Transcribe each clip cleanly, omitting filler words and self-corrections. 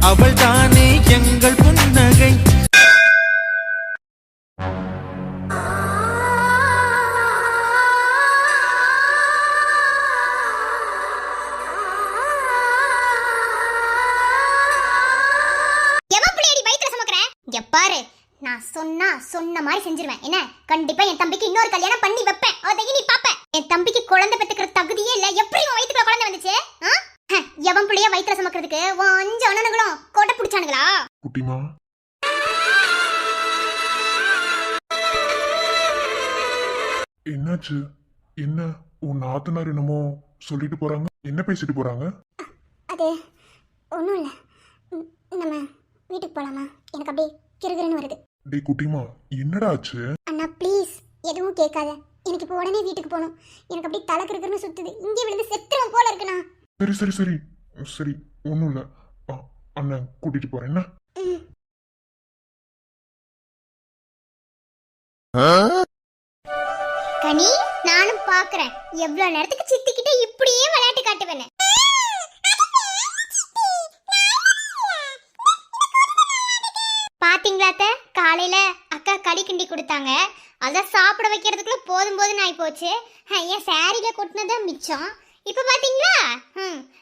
அவள் தானே எங்கள் புன்னகை. பாரு, நான் சொன்ன மாதிரி செஞ்சிருவேன். என்ன, கண்டிப்பா என் தம்பிக்கு இன்னொரு கல்யாணம் பண்ணி வைப்பேன். அதையும் நீ பாப்ப. என் தம்பிக்கு குழந்தை பெத்துக்கிற தகுதியே இல்ல. எப்படி உன் வயித்துக்குள்ள குழந்தை வந்துச்சு? எவன் புள்ளைய வயித்துல சுமக்கிறதுக்கு உன் 5 அண்ணனுங்களும் கோட்டை பிடிச்சானுங்களா? குட்டிமா, என்னாச்சு? என்ன உன் நாத்தனார் என்னமோ சொல்லிட்டு போறாங்க? என்ன பேசிட்டு போறாங்க? அது ஒண்ணும் இல்ல. நம்ம வீட்டுக்கு போலாமா? எனக்கு அப்படியே கிறுகிறுன்னு வருது. டேய் குட்டிமா, என்னடா ஆச்சு? அண்ணா ப்ளீஸ் எதுவும் கேட்காத. எனக்கு இப்போ உடனே வீட்டுக்கு போகணும். எனக்கு அப்படியே தலை கிறுகிறுன்னு சுத்துது. இங்கே விழுந்து செத்துறோம் போல இருக்குண்ணா. சரி சரி சரி சரி, ஒன்றும் இல்லை. அண்ணன் கூட்டிட்டு போறேன். என்ன கனி, நானும் பாக்குறேன் எவ்வளவு நேரத்துக்கு சித்திக்கிட்ட இப்படியே விளையாட்டு காட்டுவேன்னு. பாத்தீங்களாத்த, காலையில அக்கா களி கிண்டி கொடுத்தாங்க. அதான் சாப்பிட வைக்கிறதுக்குள்ள போதும் ஆகி போச்சு. என் சாரியில கொட்டினதான் மிச்சம். இப்ப பாத்தீங்களா,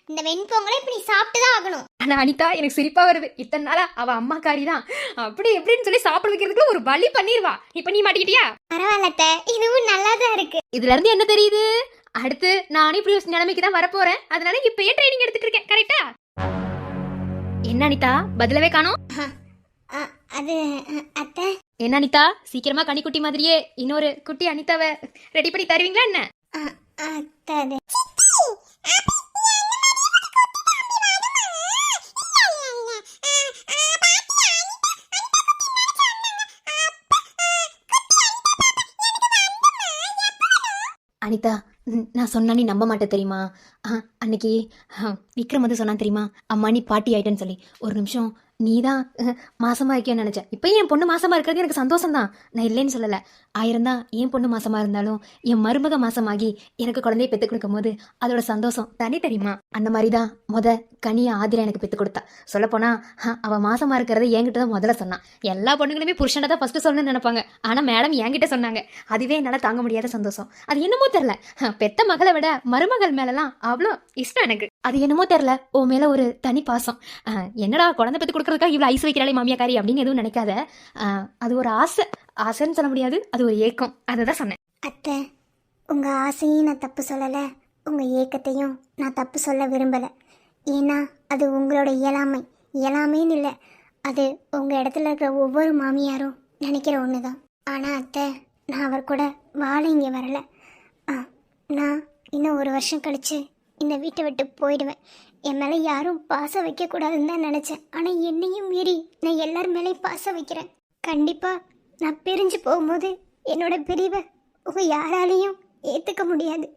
இந்த வெண்பொங்கலை இப்படி சாப்பிட்டுதான் ஆகணும். ஆனா அனிதா, எனக்கு சிரிப்பா வருது. இத்தனை நாளா அவ அம்மா காரி தான் அப்படி எப்படின்னு சொல்லி சாப்பிட வைக்கிறதுக்குள்ள ஒரு வழி பண்ணிருவா. இப்ப நீ மாட்டிக்கிட்டியா? பரவாயில்லத்த, இதுவும் நல்லாதான் இருக்கு. இதுல இருந்து என்ன தெரியுது? அடுத்து நானும் இப்படி ஒரு நிலைமைக்கு தான் வரப்போறேன். அதனால இப்பயே ட்ரைனிங் எடுத்துட்டு இருக்கேன். கரெக்டா? என்ன அனிதா, பதிலவே காணோம்? அது அத்தை. என்ன அனிதா, சீக்கிரமா கனிக்குட்டி மாதிரியே இன்னொரு குட்டி அனிதாவை ரெடி பண்ணி தருவீங்களா என்ன? அத்தை, அனிதா, நான் சொன்னா நீ நம்ப மாட்டே தெரியுமா? அன்னைக்கு விக்ரம் வந்து சொன்னான் தெரியுமா, அம்மா நீ பாட்டி ஆயிட்டேன்னு சொல்லி. ஒரு நிமிஷம், நீ தான் மாசமா இருக்கியான்னு நினைச்சேன். இப்போ என் பொண்ணு மாசமா இருக்கிறது எனக்கு சந்தோஷம் தான், நான் இல்லைன்னு சொல்லலை. 1000 தான் என் பொண்ணு மாசமா இருந்தாலும் என் மாசமாகி எனக்கு குழந்தைய பெற்று கொடுக்கும் போது அதோட சந்தோஷம் தனி தெரியுமா? அந்த மாதிரி தான் கனியை ஆதிரா எனக்கு பெற்று கொடுத்தா. சொல்லப்போனா அவள் மாசமா இருக்கிறத என்கிட்ட தான் முதல்ல சொன்னான். எல்லா பொண்ணுங்களுமே புருஷனை தான் ஃபர்ஸ்ட் சொல்லணும்னு நினைப்பாங்க. ஆனால் மேடம் என்கிட்ட சொன்னாங்க. அதுவே என்னால் தாங்க முடியாத சந்தோஷம். அது என்னமோ தெரில, பெத்த மகளை விட மருமகள் மேலலாம் அவ்வளோ இஷ்டம் எனக்கு. அது என்னமோ தெரில, ஓ மேல ஒரு தனி பாசம். என்னடா குழந்தை பெற்று கொடுக்கறதுக்காக இவ்வளோ ஐஸ் வைக்கிறாளே மாமியாக்காரி அப்படின்னு எதுவும் நினைக்காத. அது ஒரு ஆசைன்னு சொல்ல முடியாது, அது ஒரு ஏக்கம். அதை தான் சொன்னேன். அத்தை, உங்க ஆசையும் நான் தப்பு சொல்லலை, உங்க ஏக்கத்தையும் நான் தப்பு சொல்ல விரும்பலை. ஏன்னா அது உங்களோட இயலாமைன்னு இல்லை, அது உங்க இடத்துல இருக்கிற ஒவ்வொரு மாமியாரும் நினைக்கிற ஒன்று தான். ஆனால் அத்தை, நான் அவர் கூட வாழ இங்கே வரலை. நான் இன்னும் 1 வருஷம் கழிச்சு இந்த வீட்டை விட்டு போயிடுவேன். என் மேலே யாரும் பாசம் வைக்கக்கூடாதுன்னு தான் நினச்சேன். ஆனால் என்னையும் மீறி நான் எல்லார் மேலேயும் பாசம் வைக்கிறேன். கண்டிப்பாக நான் பிரிஞ்சு போகும்போது என்னோட பிரிவை உங்க யாராலையும் ஏற்றுக்க முடியாது.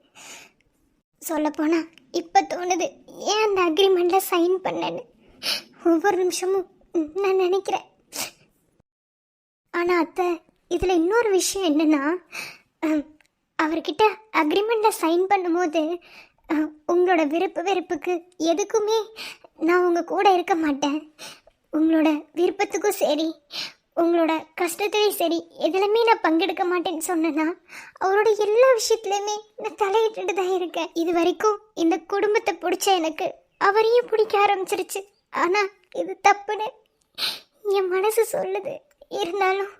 சொல்லப்போனால் இப்போ தோணுது, ஏன் அந்த அக்ரிமெண்ட்டில் சைன் பண்ணேன்னு ஒவ்வொரு நிமிஷமும் நான் நினைக்கிறேன். ஆனால் அத்தை, இதில் இன்னொரு விஷயம் என்னென்னா, அவர்கிட்ட அக்ரிமெண்ட்டில் சைன் பண்ணும்போது உங்களோட வெறுப்புக்கு எதுக்குமே நான் உங்கள் கூட இருக்க மாட்டேன். உங்களோட விருப்பத்துக்கும் சரி, உங்களோட கஷ்டத்துலையும் சரி, எதுலையுமே நான் பங்கெடுக்க மாட்டேன்னு சொன்னேன்னா அவரோட எல்லா விஷயத்துலையுமே நான் தலையிட்டு தான் இருக்கேன். இது வரைக்கும் இந்த குடும்பத்தை பிடிச்ச எனக்கு அவரையும் பிடிக்க ஆரம்பிச்சிருச்சு. ஆனால் இது தப்புன்னு என் மனசு சொல்லுது. இருந்தாலும்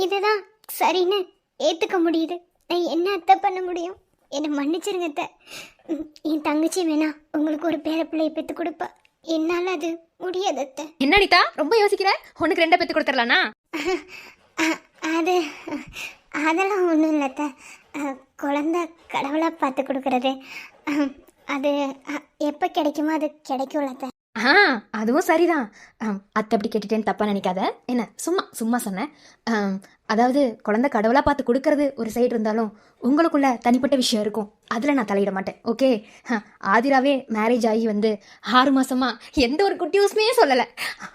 இதுதான் சரின்னு ஏற்றுக்க முடியுது. நான் என்ன அத்தை பண்ண முடியும்? என்னை மன்னிச்சிருங்க அத்தை. என் தங்கச்சி வேணா உங்களுக்கு ஒரு பேர பிள்ளையை பெற்று கொடுப்பா. என்னால் அது முடியாது அத்தை. என்ன அனிதா, ரொம்ப யோசிக்கிற? உனக்கு 2 பெற்று கொடுத்துடலானா? அதெல்லாம் ஒன்றும் இல்லை அத்தை. குழந்தை கடவுளாக பார்த்து கொடுக்கறது, அது எப்போ கிடைக்குமோ அது கிடைக்கும்ல அத்தை. அதுவும் சரிதான். அத்தை அப்படி கேட்டுட்டேன்னு தப்பா நினைக்காத. என்ன, சும்மா சொன்னேன். அதாவது குழந்தை கடவுளா பார்த்து கொடுக்கறது ஒரு சைடு இருந்தாலும் உங்களுக்குள்ள தனிப்பட்ட விஷயம் இருக்கும், அதில் நான் தலையிட மாட்டேன். ஓகே? ஆதிராவே மேரேஜ் ஆகி 6 மாசமா எந்த ஒரு குட்டி யூஸ்மே சொல்லலை.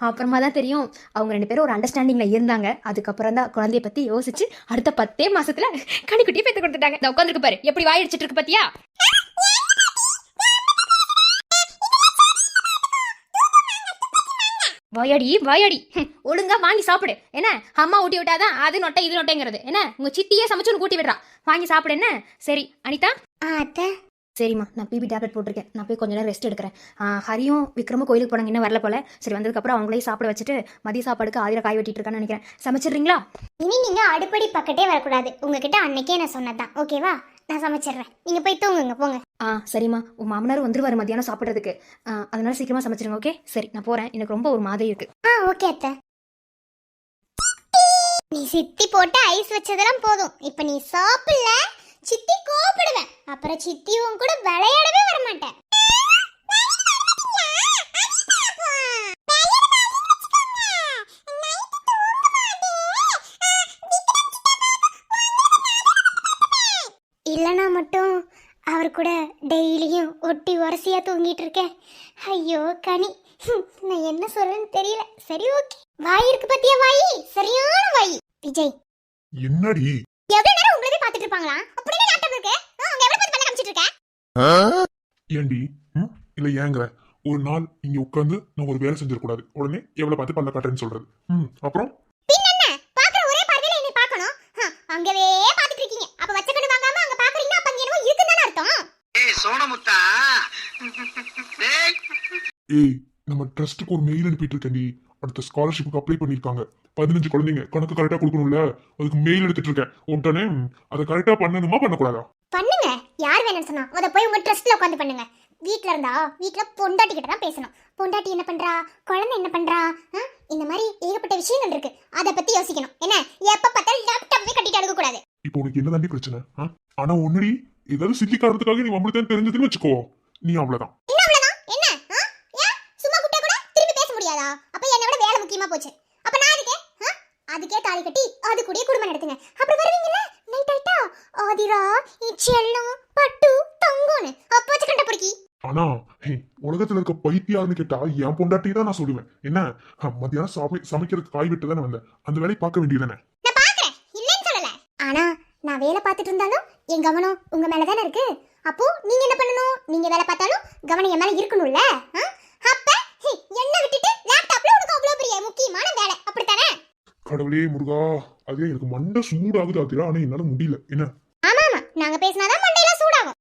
அப்புறமா தான் தெரியும் அவங்க 2 பேரும் ஒரு அண்டர்ஸ்டாண்டிங்கில் இருந்தாங்க. அதுக்கப்புறம் தான் குழந்தைய பற்றி யோசிச்சு அடுத்த 10 மாசத்துல கனிக்குட்டியை பெற்று கொடுத்துட்டாங்க. இந்த உட்காந்துருக்கு பாரு, எப்படி வாயிடிச்சிட்டு இருக்கு பாத்தியா? வாயாடி வாயாடி ஒழுங்கா வாங்கி சாப்பிடு என்ன. அம்மா ஊட்டி விட்டாதான் அது நொட்டை இது நொட்டைங்கிறது என்ன. உங்க சித்தியே சமைச்சு கூட்டி விடுறா. வாங்கி சாப்பிடு என்ன. சரி அனிதா. அத்தை. சரிம்மா நான் பிபி டேப்லெட் போட்டிருக்கேன். நான் போய் கொஞ்ச நேரம் ரெஸ்ட் எடுக்கிறேன். ஹரியும் விக்ரமும் கோயிலுக்கு போனாங்க, இன்னும் வரல போல. சரி வந்ததுக்கப்புறம் அவங்களையும் சாப்பிட வச்சுட்டு மதிய சாப்பாடுக்கு ஆயிர காய் வெட்டிட்டு இருக்கான்னு நினைக்கிறேன். சமைச்சிடுறீங்களா? இனி நீங்க அடுப்படி பக்கத்தே வரக்கூடாது. உங்ககிட்ட அன்னைக்கே நான் சொன்னதான். ஓகேவா? நான் சமைச்சிடுறேன். நீங்க போய் தூங்குங்க போங்க. சரிம்மா. உன் மாமனார் வந்துருவாரு மத்தியானம் சாப்பிட்றதுக்கு. அதனால சீக்கிரமா சமைச்சிருங்க. ஓகே சரி நான் போறேன். எனக்கு ரொம்ப ஒரு மாதிரி இருக்கு. ஓகே அத்தை. நீ சித்தி போட்டு ஐஸ் வச்சதெல்லாம் போதும். இப்ப நீ சாப்பிடல சித்தி கோபப்படுவேன். அப்புறம் சித்தி உன் கூட விளையாடவே வர மாட்டேன். இல்லைனா மட்டும் அவர் கூட டெய்லியும் ஒட்டி உரசியா தூங்கிட்டு இருக்கேன். ஐயோ கனி, நான் என்ன சொல்றேன்னு தெரியல. சரி ஓகே. வாய் இருக்கு பத்தியா? வாய் சரியான வாய். விஜய் என்னடி எவ்வளவு நேரம் உங்களவே பாத்துட்டு இருப்பாங்களா? அப்படியே லேப்டாப் இருக்கு. அவங்க எவ்வளவு பார்த்து பண்ண காமிச்சிட்டு இருக்க? ஏண்டி இல்ல ஏங்குற? ஒரு நாள் இங்க உட்கார்ந்து நான் ஒரு வேலை செஞ்சிடக்கூடாது, உடனே எவ்வளவு பார்த்து பல்ல காட்டுறேன்னு சொல்றது. அப்புறம் பின்ன என்ன? பாக்குற ஒரே பார்வையில என்ன பார்க்கணும்? அங்கவே பாத்துட்டு இருக்கீங்க. அப்ப வச்ச கண்ணு வாங்காம அங்க பாக்குறீங்க. அப்ப அங்க என்னவோ இருக்குன்னு அர்த்தம். ஏய் சோனமுத்தா, ஏய் நம்ம ட்ரஸ்ட்டுக்கு ஒரு மெயில் அனுப்பிட்டு இருக்கேன்டி. அடுத்த ஸ்காலர்ஷிப்புக்கு அப்ளை பண்ணிருக்காங்க. 15 குழந்தைங்க கணக்கு கரெக்டா கொடுக்கணும்ல, அதுக்கு மெயில் எடுத்துட்டு இருக்கேன். உடனே அதை கரெக்டா பண்ணணுமா பண்ணக்கூடாதா? பண்ணுங்க. யார் வேணும்னு சொன்னா அத போய் உங்க ட்ரஸ்ட்ல உட்கார்ந்து பண்ணுங்க. வீட்ல இருந்தா வீட்ல பொண்டாட்டி கிட்ட தான் பேசணும். பொண்டாட்டி என்ன பண்றா, குழந்தை என்ன பண்றா, இந்த மாதிரி ஏகப்பட்ட விஷயங்கள் இருக்கு. அத பத்தி யோசிக்கணும். என்ன எப்ப பார்த்தாலும் லேப்டாப்பே கட்டிட்டு அழுக கூடாது. இப்போ உனக்கு என்ன தாண்டி பிரச்சனை? ஆனா ஒன்னுடி, ஏதாவது சில்லி காரணத்துக்காக நீ நம்மளுக்கு தெரிஞ்சதுன்னு வச்சுக்கோ, நீ அவ்வளவுதான். என்ன அவ்வளவுதான்? என்ன ஏன் சும்மா கூப்பிட்டா கூட திருப்பி பேச முடியாதா? அப்ப என்னை விட வேலை முக்கியமா போச்சு. அப்ப நான் அதுக்கே தாலி கட்டி அது கூட குடும்பம் நடத்துங்க. அப்புறம் வருவீங்கல்ல நைட் ஆயிட்டா, ஆதிரா செல்லம் பட்டு தங்கோன்னு அப்போச்சு கண்ட பொறுக்கி. ஆனா உலகத்துல இருக்க பைத்தியார்னு கேட்டா என் பொண்டாட்டி தான் நான் சொல்லுவேன். என்ன மத்தியானம் சமைக்கிறதுக்கு காய் விட்டு தானே வந்தேன், அந்த வேலையை பார்க்க வேண்டியதானே? நான் பாக்குறேன், இல்லன்னு சொல்லல. ஆனா நான் வேலை பார்த்துட்டு இருந்தாலும் என் கவனம் உங்க மேலதானே இருக்கு. அப்போ நீங்க என்ன பண்ணணும்? நீங்க வேலை பார்த்தாலும் கவனம் என் மேல இருக்கணும்ல. அப்ப என்ன விட்டுட்டு லேப்டாப்ல உனக்கு அவ்வளவு பெரிய முக்கியமான வேலை, அப்படித்தானே? கடவுளே முருகா, அதே எனக்கு மண்டை சூடாகுது ஆதிரா. ஆனா என்னால முடியல. என்ன? ஆமா ஆமா, நாங்க பேசினாதான் மண்டையெல்லாம் சூடாகும்.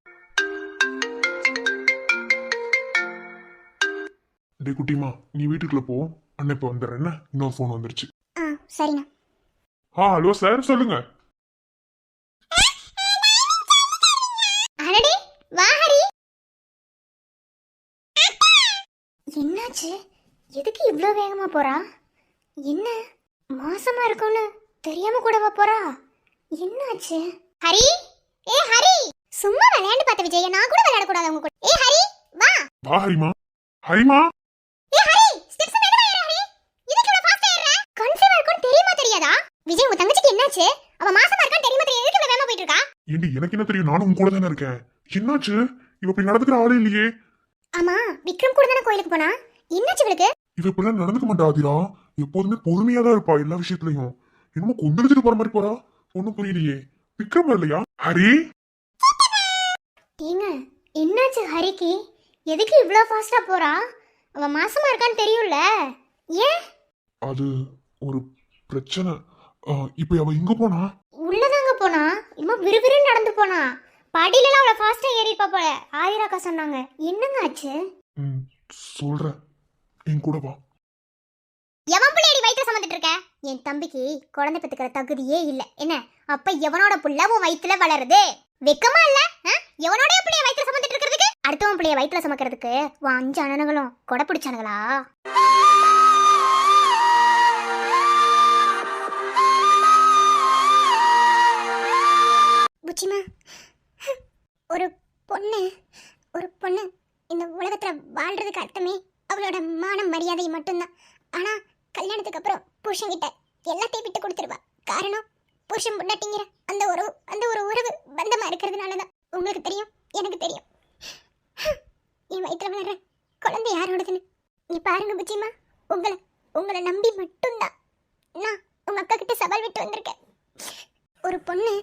டே குட்டிமா, நீ வீட்டுக்குள்ள போ. அண்ணன் இப்ப வந்துடுறேன். என்ன இன்னொரு போன் வந்துருச்சு. சரிண்ணா. ஹலோ சார், சொல்லுங்க. அடடே வா ஹரி. என்னாச்சு? எதுக்கு இவ்ளோ வேகமா போறா? என்ன மாசமா இருக்கும்னு தெரியாம கூடவா போறா? என்னாச்சு? ஹரி, ஏ ஹரி, சும்மா விளையாண்டு பார்த்த விஜய், நான் கூட விளையாட கூடாது உங்க கூட. ஏ ஹரி வா. வா ஹரிமா. ஹரிமா, ஏ ஹரி, ஸ்டெப்ஸ் மேல ஏறு ஹரி. இதுக்கு இவ்வளவு ஃபாஸ்டா ஏறுற? கன்சீவ் இருக்குன்னு தெரியுமா தெரியாதா? விஜய் உங்க தங்கச்சிக்கு என்னாச்சு? அவ மாசமா இருக்கான்னு தெரியுமா தெரியாது? எதுக்கு இவ்வளவு வேகமா போயிட்டு இருக்கா? ஏண்டி எனக்கு என்ன தெரியும்? நானும் உன் கூட தானே இருக்கேன். என்னாச்சு? இவ இப்படி நடந்துக்கிற ஆளே இல்லையே. ஆமா, விக்ரம் கூட தானே கோயிலுக்கு போனா. என்னாச்சு இவளுக்கு? இவ இப்பெல்லாம் நடந்துக்க மாட்டா ஆதிரா. எப்போதுமே பொறுமையா தான் இருப்பா எல்லா விஷயத்துலயும். என்னமோ கொந்தளிச்சுட்டு போற மாதிரி போறா. ஒண்ணும் புரியலையே. விக்ரம் வரலையா? ஹரி, ஏங்க என்னாச்சு ஹரிக்கு? எதுக்கு இவ்ளோ ஃபாஸ்டா போறா? அவ மாசமா இருக்கான்னு தெரியும்ல. ஏன்? அது ஒரு பிரச்சனை. இப்ப அவ எங்க போனா? உள்ளதாங்க போனா. இன்னும் விறுவிறுன்னு நடந்து போனா. படியிலலாம் அவளை ஃபாஸ்டா ஏறிப்பா போல. ஆயிராக்கா சொன்னாங்க. என்னங்க ஆச்சு? சொல்றேன், என் கூட வா. எவன் பிள்ளையடி வயிற்றுல சுமந்துட்டு இருக்க? என் தம்பிக்கு குழந்தை பெத்துக்கிற தகுதியே இல்ல. என்ன அப்ப எவனோட புள்ள உன் வயிற்றுல வளருது? வெக்கமா இல்ல? எவனோட பிள்ளைய வயிற்றுல சுமந்துட்டு இருக்கிறதுக்கு? அடுத்தவன் பிள்ளைய வயிற்றுல சுமக்கிறதுக்கு உன் 5 அண்ணனுங்களும் கொடை பிடிச்சானுங்களா? புச்சிமா, ஒரு பொண்ணு இந்த உலகத்துல வாழ்றதுக்கு அர்த்தமே அவளோட மான மரியாதை மட்டும்தான். ஆனா கல்யாணத்துக்கு அப்புறம் புருஷன்கிட்ட எல்லாத்தையும் விட்டு கொடுத்துருவா. காரணம் புருஷன் பொண்டாட்டிங்கிற அந்த ஒரு உறவு பந்தமா இருக்கிறதுனாலதான். உங்களுக்கு தெரியும், எனக்கு தெரியும். என் வயிற்றுல வளர்ற குழந்தை யாரோடதுன்னு நீ பாருங்க புச்சிமா. உங்களை நம்பி மட்டும்தான் நான் உங்க அக்கா கிட்ட சவால் விட்டு வந்திருக்கேன். ஒரு பொண்ணு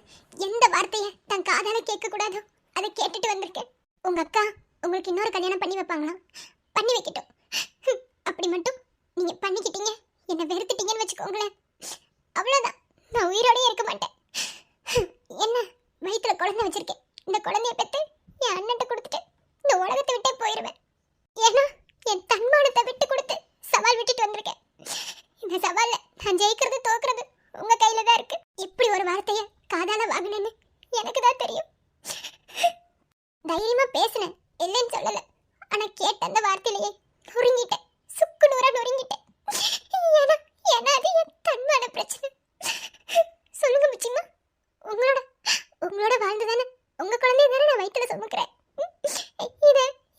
எந்த வார்த்தைய தன் காதால கேட்க கூடாதோ அதை கேட்டுட்டு வந்திருக்கேன். உங்க அக்கா உங்களுக்கு இன்னொரு கல்யாணம் பண்ணி வைப்பாங்களா? பண்ணி வைக்கட்டும். அப்படி மட்டும் நீங்க பண்ணிக்கிட்டீங்க, என்ன வெறுத்துட்டீங்கன்னு வச்சுக்கோங்களேன். அவ்வளவுதான், நான் உயிரோடயே இருக்க மாட்டேன். என்ன வயிற்றுல குழந்தை வச்சிருக்கேன், இந்த குழந்தைய பெற்று என் அண்ணன்ட்ட கொடுத்துட்டு இந்த உலகத்தை விட்டே போயிடுவேன். ஏன்னா என் தன்மானத்தை விட்டு கொடுத்து சவால் விட்டுட்டு வந்திருக்கேன். இந்த சவால்ல நான் ஜெயிக்கிறது தோக்குறது உங்க கையில தான் இருக்கு. இப்படி ஒரு வார்த்தையை காதால வாங்கினேன்னு எனக்கு தான் தெரியும். தைரியமா பேசினேன், இல்லைன்னு சொல்லல. ஆனா கேட்ட அந்த வார்த்தையிலேயே நொறுங்கிட்டேன், சுக்கு நூறா நொறுங்கிட்டேன். ஏன்னா ஏன்னா அது என் தன்மான பிரச்சனை. சொல்லுங்க முச்சிமா, உங்களோட வாழ்ந்துதானே உங்க குழந்தைய தானே நான் வயிற்றுல சுமக்கிறேன்.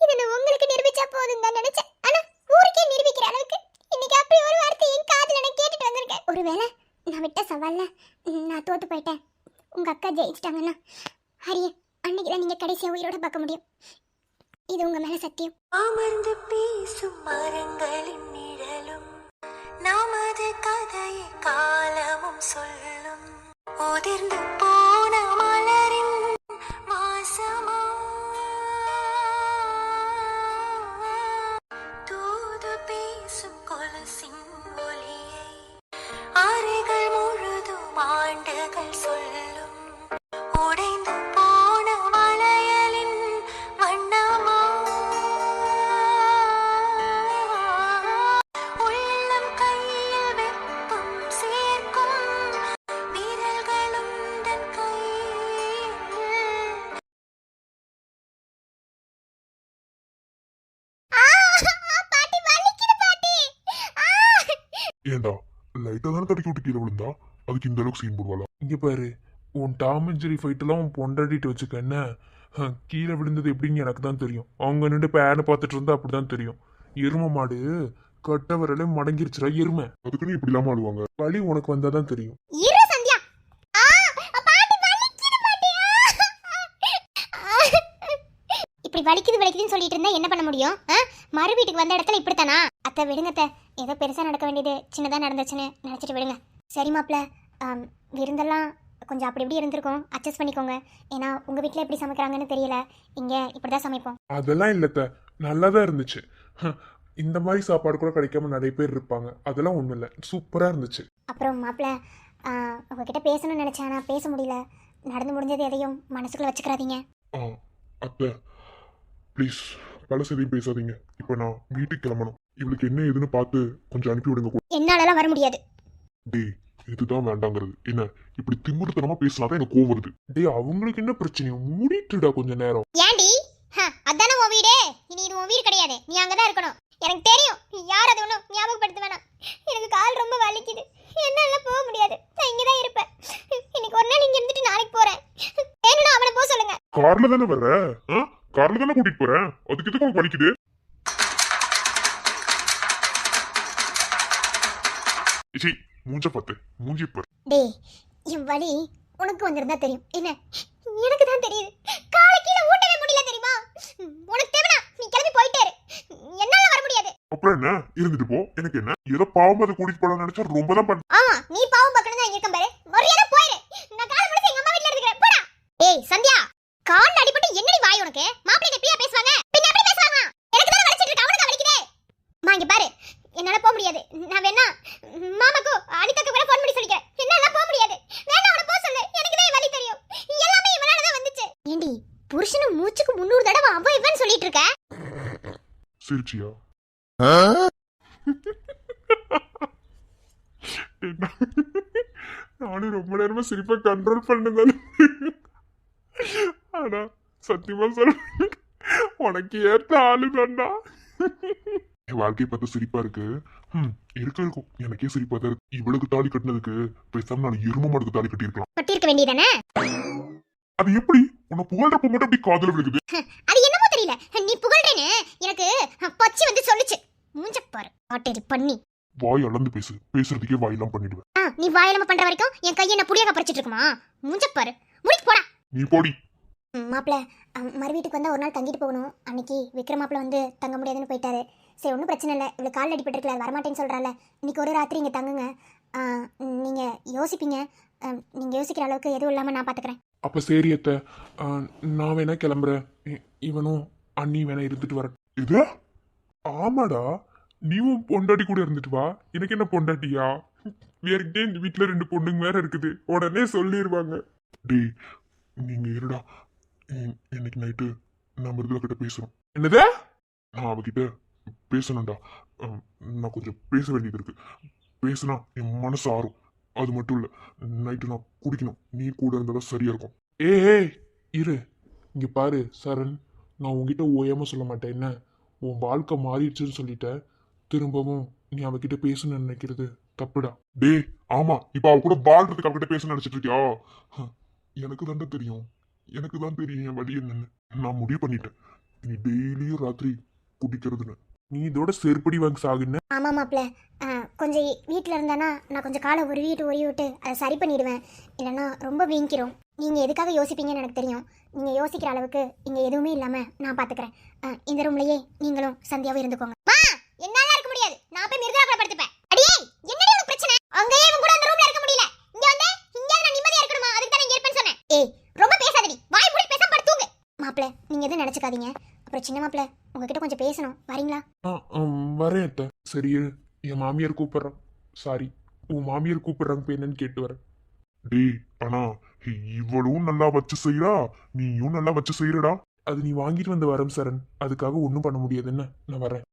இதை நான் உங்களுக்கு நிரூபிச்சா போதும் தான் நினைச்சேன். ஆனா ஊருக்கே நிரூபிக்கிற அளவுக்கு இன்னைக்கு அப்படி ஒரு வார்த்தை என் காதுல நான் கேட்டுட்டு வந்திருக்கேன். ஒருவேளை நான் விட்ட சவால்ல நான் தோத்து போயிட்டேன், உங்க அக்கா ஜெயிச்சிட்டாங்கன்னா ஹரிய அன்னைக்குதான் நீங்க கடைசியா உயிரோட பார்க்க முடியும். இது உங்க மேல சத்தியம். அமர்ந்து பேசும் மரங்களின் நிழலும் நமது கதையை காலமும் சொல்லும். உதிர்ந்து போன மலரின் வாசமா தூது பேசும் கொலுசின் ஒலியை அறைகள் முழுதும் ஆண்டுகள் சொல்லும். உடைந்து போன வளையலின் வண்ணமா உள்ளம் கையில் வெப்பம் சேர்க்கும் விரல்களும் தன் கையில். பாட்டி வலிக்குது பாட்டி. ஏண்டா லைட்டா தானே தடுக்கி விட்டு கீழே விழுந்தா, அதுக்கு இந்த அளவுக்கு சீன் போடுவாளா? இங்க பாரு, உன் டாம் அண்ட் ஜெரி ஃபைட்டெல்லாம் உன் பொண்டாட்டிட்டு வச்சுக்க என்ன. கீழே விழுந்தது எப்படின்னு எனக்கு தான் தெரியும். அவங்க நின்று பேனை பார்த்துட்டு இருந்தா அப்படிதான் தெரியும். எருமை மாடு கட்ட வரலே மடங்கிருச்சுடா எருமை. அதுக்குன்னு இப்படி இல்லாம ஆடுவாங்க. வலி உனக்கு வந்தாதான் தெரியும். இரு சந்தியா. பாட்டி வலிக்குது பாட்டி. இப்படி வலிக்குதுன்னு சொல்லிட்டு இருந்தா என்ன பண்ண முடியும்? மறு வீட்டுக்கு வந்த இடத்துல இப்படித்தானா? அத்தை விடுங்க அத்தை, ஏதோ பெருசா நடக்க வேண்டியது சின்னதா நடந்துச்சுன்னு நினைச்சிட்டு விடுங்க. சரி மாப்ள, விருந்தெல்லாம் கொஞ்சம் அப்படி இப்படி இருந்திருக்கும், அட்ஜஸ்ட் பண்ணிக்கோங்க. ஏன்னா உங்க வீட்டில் எப்படி சமைக்கிறாங்கன்னு தெரியல, இங்கே இப்படிதான் சமைப்போம். அதெல்லாம் இல்லத்த, நல்லா தான் இருந்துச்சு. இந்த மாதிரி சாப்பாடு கூட கிடைக்காம நிறைய பேர் இருப்பாங்க. அதெல்லாம் ஒன்றும் இல்லை, சூப்பராக இருந்துச்சு. அப்புறம் மாப்ள, உங்ககிட்ட பேசணும்னு நினைச்சேன், ஆனால் பேச முடியல. நடந்து முடிஞ்சது எதையும் மனசுக்குள்ள வச்சுக்கிறாதீங்க. அத்தை ப்ளீஸ் பழசதையும் பேசாதீங்க. இப்போ நான் வீட்டுக்கு கிளம்பணும். இவளுக்கு என்ன ஏதுன்னு பார்த்து கொஞ்சம் அனுப்பி விடுங்க. என்னாலலாம் வர முடியாது. டேய் இதுதான் வேண்டாங்கிறது. என்ன இப்படி திமிருத்தனமா பேசினாதான் எனக்கு கோவம் வருது. டேய் அவங்களுக்கு என்ன பிரச்சனையோ, மூடிட்டுடா கொஞ்ச நேரம். ஏண்டி? அதானே உன் வீடு, இனி இது உன் வீடு கிடையாது, நீ அங்கதான் இருக்கணும். எனக்கு தெரியும், யார் அது ஒன்றும் ஞாபகப்படுத்த வேணாம். எனக்கு கால் ரொம்ப வலிக்குது, என்னால போக முடியாது, நான் இங்கதான் இருப்பேன். இன்னைக்கு ஒரு நாள் இங்க இருந்துட்டு நாளைக்கு போறேன். வேணும்னா அவனை போக சொல்லுங்க. கார்ல தானே வர்ற? கார்ல தானே கூட்டிட்டு போறேன், அதுக்கு எதுக்கு உனக்கு வலிக்குது? மூஞ்ச பார்த்து மூஞ்சி பாரு. டேய், என் வலி உனக்கு வந்திருந்தா தெரியும், என்ன எனக்கு தான் தெரியுது. காலை கீழே ஊட்டவே முடியல தெரியுமா? உனக்கு தேவைனா நீ கிளம்பி போயிட்டே இரு, என்னால வர முடியாது. அப்புறம் என்ன, இருந்துட்டு போ. எனக்கு என்ன, ஏதோ பாவம் அதை கூட்டிட்டு போலான்னு நினைச்சா ரொம்ப தான் பண்ண. ஆமா, நீ பாவம் பார்க்கணும் தான் இருக்கேன் பாரு. மரியாதை போயிரு, நான் கால் முடிச்சு எங்க அம்மா வீட்ல இருக்கிறேன், போடா. ஏய் சந்தியா, கால் அடிபட்டு என்னடி வாய் உனக்கு? மாப்பிள்ளை எப்படியா பேசுவாங்க? பின்ன எப்படி பேசுவாங்க? எனக்கு தான வலிச்சிட்டு இருக்கு, அவனுக்கு வலிக்குதே. மா இங்க பாரு, என்னால போக முடியாது. நான் வேணா மாமாக்கு அனிதாக்கு கூட ஃபோன் பண்ணி சொல்லிக்கிறேன். என்னால போக முடியாது, வேணா அவனை போக சொல்லு, எனக்கு தான் வலி தெரியும். எல்லாமே இவனால தான் வந்துச்சு. ஏண்டி புருஷன மூச்சுக்கு 300 தடவை அவன் இவன் சொல்லிட்டு இருக்க? சிரிச்சியா? நானும் ரொம்ப நேரமா சிரிப்பை கண்ட்ரோல் பண்ணுதானே. ஆனா சத்தியமா சொல்ல, உனக்கு ஏத்த ஆளு தான்டா. என் வாழ்க்கையை பார்த்து சிரிப்பா இருக்கு. இருக்கும், எனக்கே சிரிப்பா தான் இருக்கு. இவளுக்கு தாலி கட்டினதுக்கு பேசாம நான் எரும மாடுக்கு தாலி கட்டியிருக்கலாம். கட்டியிருக்க வேண்டியதானே? அது எப்படி உன்னை புகழ்றப்ப மட்டும் அப்படி காதல விழுகுது? அது என்னமோ தெரியல, நீ புகழ்றேன்னு எனக்கு பச்சி வந்து சொல்லுச்சு. மூஞ்ச பாரு ஆட்டேரி பண்ணி. வாய் அளந்து பேசு, பேசுறதுக்கே வாயெல்லாம் பண்ணிடுவேன். நீ வாயிலாம பண்ற வரைக்கும் என் கையை என்ன புளியாக பறிச்சிட்டு இருக்குமா? மூஞ்ச பாரு, முடிக்கு போடா. நீ போடி. மாப்பிள்ள, மறு வீட்டுக்கு வந்தா ஒரு நாள் தங்கிட்டு போகணும். அன்னைக்கு விக்ரம் மாப்பிள்ள வந்து தங்க முடியாதுன்னு போயிட்டாரு. சரி ஒன்றும் பிரச்சனை இல்லை, இவ்வளோ கால் அடிபட்டுருக்கல, வரமாட்டேன்னு சொல்கிறாள். இன்னைக்கு ஒரு ராத்திரி இங்கே தங்குங்க. நீங்கள் யோசிப்பீங்க, நீங்கள் யோசிக்கிற அளவுக்கு எதுவும் இல்லாமல் நான் பார்த்துக்கிறேன். அப்ப சரி அத்தை, நான் வேணா கிளம்புறேன். இவனும் அண்ணி வேணா இருந்துட்டு வர. இது ஆமாடா, நீயும் பொண்டாட்டி கூட இருந்துட்டு வா. எனக்கு என்ன பொண்டாட்டியா? வேறக்கிட்டே இந்த வீட்டுல 2 பொண்ணுங்க வேற இருக்குது. உடனே சொல்லிடுவாங்க. டேய் நீங்க இருடா. இன்னைக்கு நைட்டு நான் மிருதுளா கிட்ட பேசுறோம். என்னது? நான் அவகிட்ட பேசணும்டா. நான் கொஞ்சம் பேச வேண்டியது இருக்கு. பேசுனா என் மனசு ஆறும். அது மட்டும் இல்ல, நைட்டு நான் குடிக்கணும். நீ கூட இருந்தாலும் சரியா இருக்கும். ஏய் இரு, இங்க பாரு சரண், நான் உன்கிட்ட ஓயாம சொல்ல மாட்டேன். என்ன உன் வாழ்க்கை மாறிடுச்சுன்னு சொல்லிட்ட, திரும்பவும் நீ அவகிட்ட பேசணும்னு நினைக்கிறது தப்புடா. டேய் ஆமா, இப்ப அவ கூட வாழ்றதுக்கு அவகிட்ட பேச நினைச்சிட்டு இருக்கியா? எனக்கு தாண்டா தெரியும். எனக்கு தான் தெரியும் என் வழி என்னன்னு. நான் முடிவு பண்ணிட்டேன். நீ டெய்லியும் ராத்திரி குடிக்கிறதுன்னு. நீ இதோட செருப்படி வாங்கி சாகுன்னு. ஆமாம் மாப்பிள்ள, கொஞ்சம் வீட்டில் இருந்தானா நான் கொஞ்சம் காலை உருவி விட்டு அதை சரி பண்ணிடுவேன். இல்லைன்னா ரொம்ப வீங்கிரும். நீங்கள் எதுக்காக யோசிப்பீங்கன்னு எனக்கு தெரியும். நீங்கள் யோசிக்கிற அளவுக்கு இங்கே எதுவுமே இல்லாமல் நான் பார்த்துக்கிறேன். இந்த ரூம்லயே நீங்களும் சந்தியாவும் இருந்துக்கோங்க. என்னால இருக்க முடியாது. நான் போய் மிருதுளா படுத்துப்பேன். அடியே என்னடி உனக்கு பிரச்சனை? அங்கேயே இவன் கூட அந்த ரூம்ல இருக்க முடியல. இங்க வந்து இங்க நான் நிம்மதியா இருக்கணுமா? அதுக்கு தான் நான் இருப்பேன்னு சொன்னேன். ஏய் ரொம்ப பேசாதடி. வாய் மூடி பேசாம படுத்து தூங்கு. மாப்பிள்ள நீங்க எதுவும் நினைச்சுக்காதீங்க. அப்புறம் சின்ன மாப்பிள்ள உங்ககிட்ட கொஞ்சம் பேசணும். வரீங்களா? வரேன் அத்தை. சரி என் மாமியார் கூப்பிடுறான். சாரி, உன் மாமியார் கூப்பிடுறாங்க போய் என்னன்னு கேட்டு வரேன். டேய் ஆனா இவளும் நல்லா வச்சு செய்யறா, நீயும் நல்லா வச்சு செய்யறடா. அது நீ வாங்கிட்டு வந்த வரம் சரண். அதுக்காக ஒன்றும் பண்ண முடியாது. என்ன, நான் வரேன்.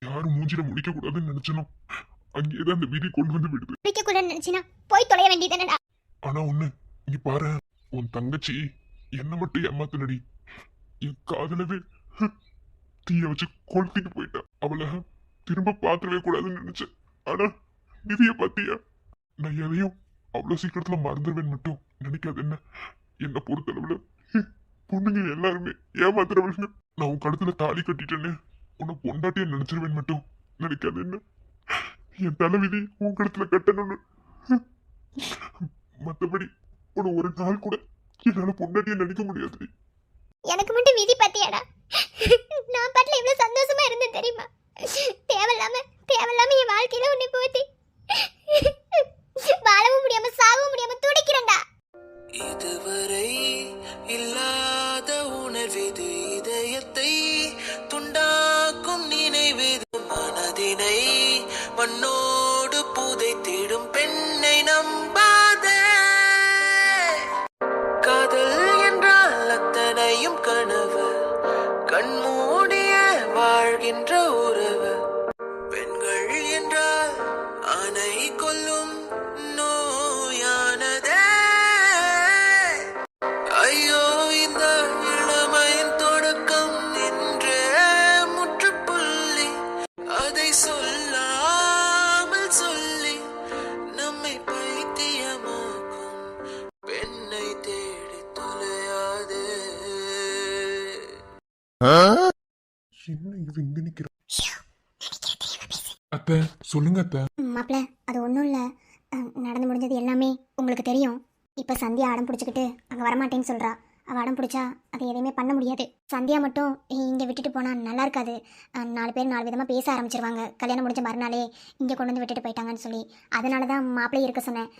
யாரும் மூஞ்சில முடிக்க கூடாதுன்னு நினைச்சனும் அங்கேதான் அந்த விதி கொண்டு வந்து விடுது. முடிக்க கூட நினைச்சினா போய் தொலைய வேண்டியதுதானடா. ஆனா ஒண்ணு, இங்க பாரு, உன் தங்கச்சி என்ன மட்டும் ஏமாத்துனடி. என் காதலவே தீய வச்சு கொளுத்திட்டு போயிட்டா. அவளை திரும்ப பாத்துடவே கூடாதுன்னு நினைச்சேன். ஆனா விதிய பாத்தியா? நான் எதையும் அவ்வளவு சீக்கிரத்துல மறந்துடுவேன் மட்டும் நினைக்காது. என்ன பொறுத்தளவுல பொண்ணுங்க எல்லாருமே ஏமாத்துறவங்க. நான் உன் கழுத்துல தாலி கட்டிட்டேன்னு உன்னை பொண்டாட்டிய நினைச்சிருவேன் மட்டும் நினைக்காது. என்ன என் தலைவிதி உன் கழுத்துல கட்டணும்னு. மத்தபடி உன ஒரு நாள் கூட என்னால பொண்டாட்டிய நினைக்க முடியாது. எனக்கு மட்டும் விதி பாத்தியாடா? நான் பாட்டுல இவ்வளவு சந்தோஷமா இருந்தேன் தெரியுமா? தேவையில்லாம என் வாழ்க்கையில உன்னை போத்தி வாழவும் முடியாம சாகவும் முடியாம துடிக்கிறேன்டா. இதுவரை இல்லாத உணர்விது, இதயத்தை துண்டாக்கும் நினைவிது, மனதினை மண்ணோடு புதைத்திடும் பெண்ணை நம்பாதே. காதல் என்றால் அத்தனையும் கனவு, கண்மூடிய வாழ்கின்ற உறவு. பெண்கள் என்றால் ஆணை கொல்லும் நோயானதே. ஐயோ இந்த இளமையின் தொடக்கம் என்றே முற்றுப்புள்ளி, அதை சொல்லாமல் சொல்லி நம்மை பைத்தியமாக்கும் பெண்ணை தேடி தொலையாதே. என்ன இது இங்க நிக்கிற? அத்தை சொல்லுங்க அத்தை. மாப்பிள்ள அது ஒன்றும் இல்லை. நடந்து முடிஞ்சது எல்லாமே உங்களுக்கு தெரியும். இப்போ சந்தியா அடம் பிடிச்சிக்கிட்டு அங்கே வரமாட்டேன்னு சொல்கிறா. அவள் அடம் பிடிச்சா அதை எதையுமே பண்ண முடியாது. சந்தியா மட்டும் இங்கே விட்டுட்டு போனால் நல்லா இருக்காது. 4 பேர் 4 விதமாக பேச ஆரம்பிச்சிருவாங்க. கல்யாணம் முடிஞ்ச மறுநாளே இங்கே கொண்டு வந்து விட்டுட்டு போயிட்டாங்கன்னு சொல்லி. அதனால தான் மாப்பிள்ளை இருக்க சொன்னேன்.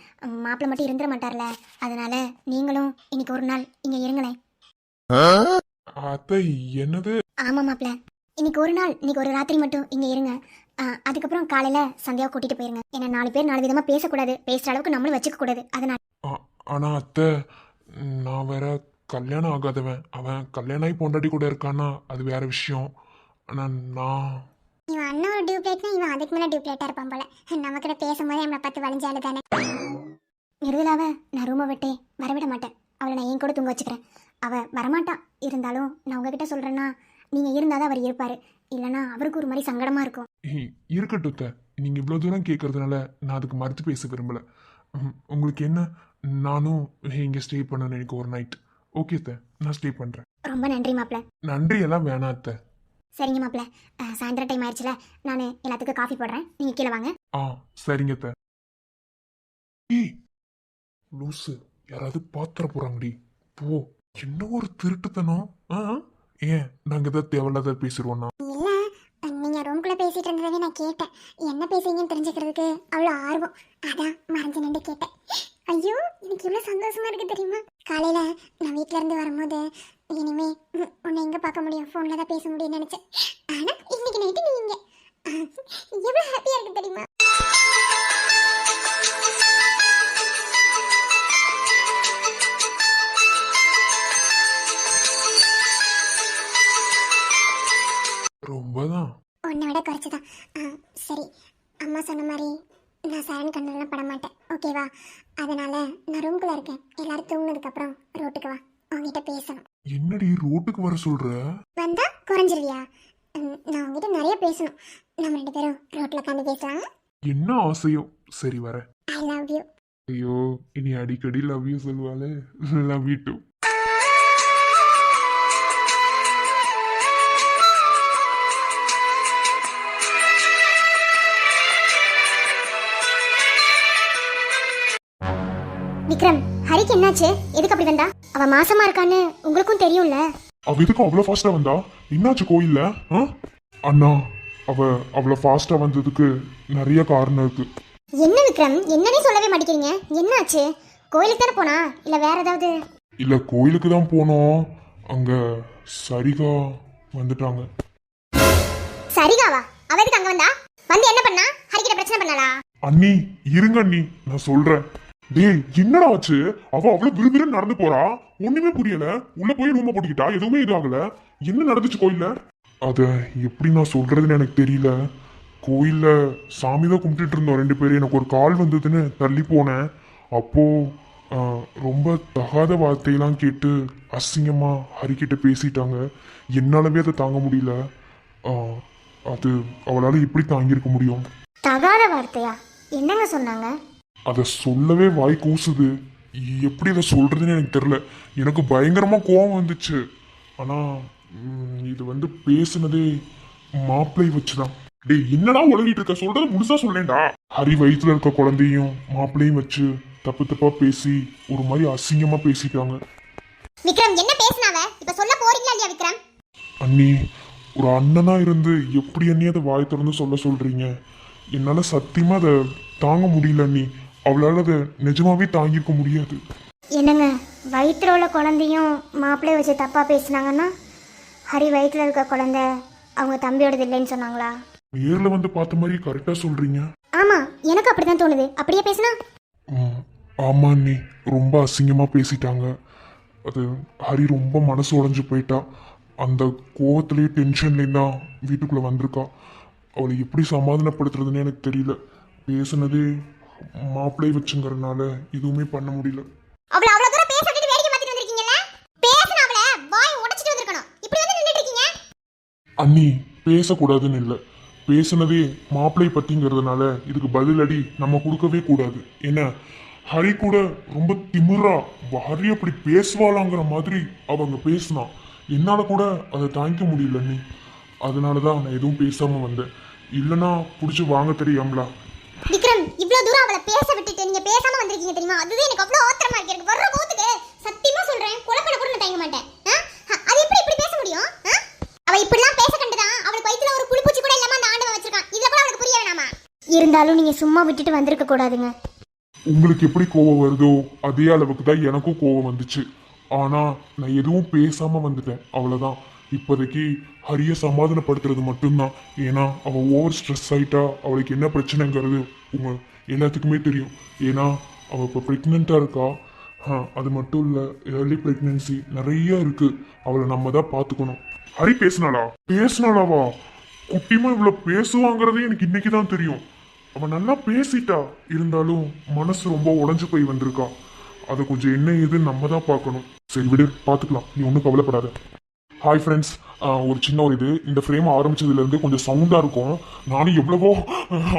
மாப்பிள்ளை மட்டும் இருந்துட மாட்டார்ல, அதனால நீங்களும் இன்னைக்கு ஒரு நாள் இங்கே இருங்களேன். அத்தை என்னது? ஆமாம் மாப்பிள்ள, இன்னைக்கு ஒரு நாள், இன்னைக்கு ஒரு ராத்திரி மட்டும் இங்கே இருங்க. அதுக்கப்புறம் காலையில் சந்தியாவை கூட்டிகிட்டு போயிருங்க. ஏன்னா 4 பேர் 4 விதமாக பேசக்கூடாது, பேசுகிற அளவுக்கு நம்மளும் வச்சுக்க கூடாது. அதனால ஆனா அத்தை, நான் வேற கல்யாணம் ஆகாதவன். அவன் கல்யாணம் ஆகி பொண்டாட்டி கூட இருக்கான்னா அது வேற விஷயம். ஆனா நான் இவன் அண்ணன் ஒரு டியூப்ளேட்னா இவன் அதுக்கு மேலே டியூப்ளேட்டாக இருப்பான் போல. நம்ம கிட்ட பேசும்போது நம்மளை பார்த்து வளைஞ்சாலு தானே. மிருதுலாவை நான் ரூமை விட்டே வரவிட மாட்டேன். அவளை நான் என் கூட தூங்க வச்சுக்கிறேன். அவள் வரமாட்டான். இருந்தாலும் நான் உங்ககிட்ட சொல்கிறேன்னா நீங்கள் இருந்தால் தான் அவர் இருப்பார். இல்லைன்னா அவருக்கு ஒரு மாதிரி சங்கடமாக இருக்கும். இருக்கட்டும் அத்தை, நீங்க இவ்வளவு தூரம் கேட்கறதுனால நான் அதுக்கு மறுத்து பேச விரும்பல. உங்களுக்கு என்ன, நானும் இங்க ஸ்டே பண்ணணும் எனக்கு ஒரு நைட். ஓகே அத்தை, நான் ஸ்டே பண்றேன். ரொம்ப நன்றி மாப்பிள்ள. நன்றி எல்லாம் வேணாம் அத்தை. சரிங்க மாப்பிள்ள, சாயந்தரம் டைம் ஆயிடுச்சுல, நான் எல்லாத்துக்கும் காஃபி போடுறேன், நீங்கள் கீழே வாங்க. சரிங்க அத்தை. ஏய் லூசு, யாராவது பாத்திர போறாங்கடி. போ. என்ன ஒரு திருட்டுத்தனம். ஏன் நாங்க ஏதாவது தேவையில்லாத பேசிடுவோம்னா? இல்லை, நீங்கள் ரூம்குள்ளே பேசிகிட்டு இருந்ததே நான் கேட்டேன். என்ன பேசுறீங்கன்னு தெரிஞ்சுக்கிறதுக்கு அவ்வளோ ஆர்வம். அதான் மறைஞ்சு நின்று கேட்டேன். ஐயோ எனக்கு இவ்வளோ சந்தோஷமா இருக்கு தெரியுமா? காலையில் நான் வீட்டில் இருந்து வரும்போது இனிமே உன்னை எங்க பார்க்க முடியும், ஃபோன்ல தான் பேச முடியும்னு நினைச்சேன். ஆனா இன்னைக்கு நைட்டு நீங்க எவ்வளவு ஹாப்பியா இருக்கு தெரியுமா? ரொம்பதான். உன்னை விட குறைச்சுதான். சரி, அம்மா சொன்ன மாதிரி நான் சரண் கண்ணெல்லாம் பட மாட்டேன், ஓகேவா? அதனால நான் ரூம்குள்ள இருக்கேன். எல்லாரும் தூங்கினதுக்கு அப்புறம் ரோட்டுக்கு வா, உங்ககிட்ட பேசணும். என்னடி ரோட்டுக்கு வர சொல்ற? வந்தா குறைஞ்சிருவியா? நான் உங்ககிட்ட நிறைய பேசணும். நம்ம 2 பேரும் ரோட்ல உட்காந்து பேசலாம். என்ன ஆசையோ. சரி வரேன். I love you. ஐயோ, இனி அடிக்கடி லவ் யூ சொல்லுவாளே. Love you too. விக்ரம், ஹரிக்கு என்னாச்சு? எதுக்கு அப்படி வந்தா? அவ மாசமா இருக்கான்னு உங்களுக்கும் தெரியும்ல. அவ எதுக்கு அவ்வளவு ஃபாஸ்டா வந்தா? என்னாச்சு கோயில்ல? அண்ணா, அவ அவ்வளவு ஃபாஸ்டா வந்ததுக்கு நிறைய காரணம் இருக்கு. என்ன விக்ரம், என்னன்னே சொல்லவே மாட்டேங்கிறீங்க? என்னாச்சு? கோயிலுக்கு தானே போனா, இல்ல வேற ஏதாவது? இல்ல, கோயிலுக்கு தான் போனோம். அங்க சரிகா வந்துட்டாங்க. சரிகாவா? அவ எதுக்கு அங்க வந்தா? வந்து என்ன பண்ணா? ஹரிக்கிட்ட பிரச்சனை பண்ணாளா? அண்ணி இருங்க அண்ணி, நான் சொல்றேன். டேய், என்னடா ஆச்சு? அவ அவ்வளவு விறுவிறுன்னு நடந்து போறா, ஒண்ணுமே புரியல. உள்ள போய் ரூம போட்டுக்கிட்டா, எதுவுமே இது ஆகல. என்ன நடந்துச்சு கோயில்ல? அத எப்படி நான் சொல்றதுன்னு எனக்கு தெரியல. கோயில்ல சாமி தான் கும்பிட்டுட்டு இருந்தோம் 2 பேரும். எனக்கு ஒரு கால் வந்ததுன்னு தள்ளி போனேன். அப்போ ரொம்ப தகாத வார்த்தையெல்லாம் கேட்டு அசிங்கமா ஹரிக்கிட்ட பேசிட்டாங்க. என்னாலவே அதை தாங்க முடியல. அது அவளால எப்படி தாங்கியிருக்க முடியும்? தகாத வார்த்தையா? என்னங்க சொன்னாங்க? அதை சொல்லவே வாய் கூசுது. எப்படி அதை சொல்றதுன்னு எனக்கு தெரியல. எனக்கு பயங்கரமா கோவம் வந்துச்சு. ஆனா இது வந்து பேசுனதே மாப்பிள்ளை வச்சுதான். டேய், என்னடா உளறிட்டு இருக்க? சொல்றது முழுசா சொல்லேன்டா. ஹரி வயிற்றுல இருக்க குழந்தையும் மாப்பிள்ளையும் வச்சு தப்பு தப்பா பேசி ஒரு மாதிரி அசிங்கமா பேசிட்டாங்க. விக்ரம், என்ன பேசினாவ? இப்ப சொல்ல போறீங்களா இல்லையா விக்ரம்? அண்ணி, ஒரு அண்ணனா இருந்து எப்படி அண்ணி அதை வாய் திறந்து சொல்ல சொல்றீங்க? என்னால சத்தியமா அதை தாங்க முடியல அண்ணி. அவளால அதை நிஜமாவே தாங்கியிருக்க முடியாது. என்னங்க, வயிற்றுல உள்ள குழந்தையும் மாப்பிள்ளைய வச்சு தப்பா பேசினாங்கன்னா ஹரி வயிற்றுல இருக்க குழந்தை அவங்க தம்பியோடது இல்லைன்னு சொன்னாங்களா? நேர்ல வந்து பார்த்த மாதிரி கரெக்டா சொல்றீங்க. ஆமா, எனக்கு அப்படிதான் தோணுது. அப்படியே பேசினா? ஆமா அண்ணி, ரொம்ப அசிங்கமா பேசிட்டாங்க. அது ஹரி ரொம்ப மனசு உடைஞ்சு போயிட்டா. அந்த கோவத்திலேயே டென்ஷன்லேயும் தான் வீட்டுக்குள்ள வந்திருக்கா. அவளை எப்படி சமாதானப்படுத்துறதுன்னு எனக்கு தெரியல. பேசுனதே மாப்பிள்ளை வச்சுங்கிறதுனால எதுவுமே பண்ண முடியல. அவள அவ்வளவு தூரம் பேச விட்டுட்டு வேடிக்கை பார்த்துட்டு வந்திருக்கீங்கல? பேசன அவள வாய் உடைச்சிட்டு வந்திருக்கணும். இப்படி வந்து நின்னுட்டு இருக்கீங்க. அண்ணி, பேசக்கூடாதுன்னு இல்லை, பேசுனதே மாப்பிள்ளை பத்திங்கிறதுனால இதுக்கு பதிலடி நம்ம கொடுக்கவே கூடாது. ஏன்னா ஹரி கூட ரொம்ப திமிரா ஹரி அப்படி பேசுவாளாங்கிற மாதிரி அவங்க பேசினான். என்னால கூட அதை தாங்கிக்க முடியல அண்ணி. அதனாலதான் நான் எதுவும் பேசாம வந்தேன். இல்லைன்னா புடிச்சு வாங்க தெரியாமலா? விக்ரம், இவ்வளவு தூரம் அவளை பேச விட்டுட்டு நீங்க பேசாம வந்திருக்கீங்க தெரியுமா? அதுவே எனக்கு அவ்வளவு ஆத்திரமா இருக்கு. எனக்கு வர்ற கோத்துக்கு சத்தியமா சொல்றேன், குழப்பன கூட நான் தயங்க மாட்டேன். அது எப்படி இப்படி பேச முடியும்? அவ இப்படிலாம் பேச கண்டுதான் அவளுக்கு வயித்துல ஒரு புளிப்பூச்சி கூட இல்லாம அந்த ஆண்டவன் வச்சிருக்கான். இத கூட அவளுக்கு புரிய வேணாமா? இருந்தாலும் நீங்க சும்மா விட்டுட்டு வந்திருக்க கூடாதுங்க. உங்களுக்கு எப்படி கோவம் வருதோ அதே அளவுக்கு தான் எனக்கும் கோவம் வந்துச்சு. ஆனா நான் எதுவும் பேசாம வந்துட்டேன், அவ்வளவுதான். இப்போதைக்கு ஹரிய சமாதானப்படுத்துறது மட்டும்தான். ஏன்னா அவ ஓவர் ஸ்ட்ரெஸ் ஆயிட்டா அவளுக்கு என்ன பிரச்சனைங்கிறது உங்க எல்லாத்துக்குமே தெரியும். ஏன்னா அவ இப்போ ப்ரெக்னெண்டா இருக்கா. அது மட்டும் இல்ல, ஏர்லி பிரெக்னன்சி நிறைய இருக்கு. அவளை நம்ம தான் பார்த்துக்கணும். ஹரி பேசினாளாவா? குட்டிமா இவ்வளவு பேசுவாங்கிறதே எனக்கு இன்னைக்கு தான் தெரியும். அவன் நல்லா பேசிட்டா, இருந்தாலும் மனசு ரொம்ப உடைஞ்சு போய் வந்திருக்கா. அதை கொஞ்சம் என்ன ஏதுன்னு நம்ம தான் பார்க்கணும். சரி விடு, பார்த்துக்கலாம், நீ ஒன்றும் கவலைப்படாத. ஹாய் ஃப்ரெண்ட்ஸ், ஒரு சின்ன ஒரு இது, இந்த ஃப்ரேம் ஆரம்பிச்சதுலேருந்து கொஞ்சம் சவுண்டாக இருக்கும். நானும் எவ்வளவோ